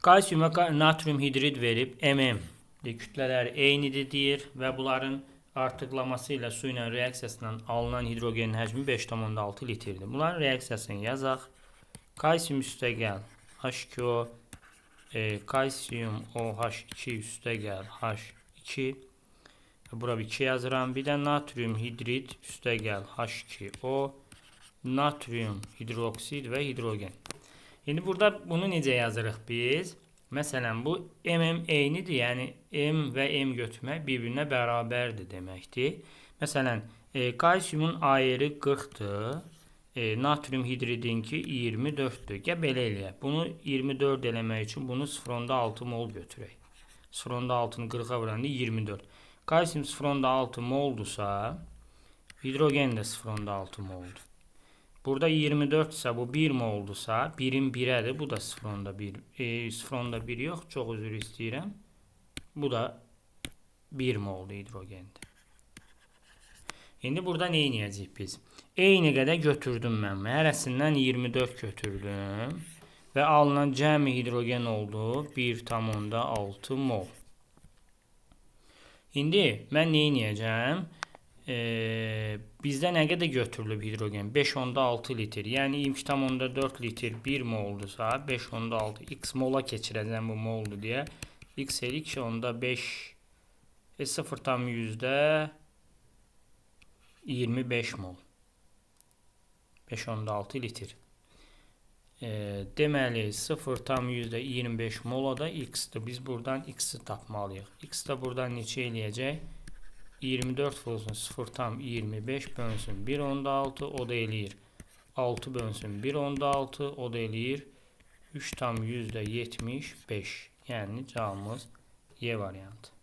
Kalsiyum və natrium hidrid verib MM kütlələri eynidir deyir və bunların artıqlaması ilə su ilə reaksiyasından alınan hidrogenin həcmi 5,6 litrdir. Bunların reaksiyasını yazaq. Kalsiyum üstəgəl H2O, kalsiyum OH2 üstəgəl H2. Bura 2 yazıram. Bir də natrium hidrid üstəgəl H2O, natrium hidroksid və hidrogen. İndi burada bunu necə yazırıq biz? Məsələn, bu MM eynidir, yəni M və M götürmək bir-birinə bərabərdir deməkdir. Məsələn, kalsiyumun ayeri 40-dır, natrium hidridinki 24-dür. Gəl belə eləyək. Bunu 24 eləmək üçün bunu 0,6 mol götürək. 0,6-nı 40-a vuranda 24. Kalsiyum 0,6 moldursa, hidrogen də 0,6 moldur. Burada 24 ise bu 1 moldursa 1'in 1'ədir. Bu da 0,1. 0,1 yox. Çox üzr istəyirəm. Bu da 1 moldu hidrogendir. İndi burada nə edəcəyik biz? Eyni qədər götürdüm mən. Hərəsindən 24 götürdüm. Və alınan cəmi hidrogen oldu 1,6 mol. İndi mən nə edəcəm? Bizdə nə qədər götürülüb hidrogen? 5,6 litr. Yəni 2,4 litr 1 moldursa 5,6 x mola keçirəcəm bu moldu deyə. X 2,5 0,25 mol. 5,6 litr. Deməli 0,25 mola da x-dir. Biz buradan x-i tapmalıyıq. X da buradan neçə eləyəcək? 24 olsun 0,25 bölünsün 1,6 o da eləyir 6 bölünsün 1,6 o da eləyir 3,75. Yəni cavabımız Y variantı.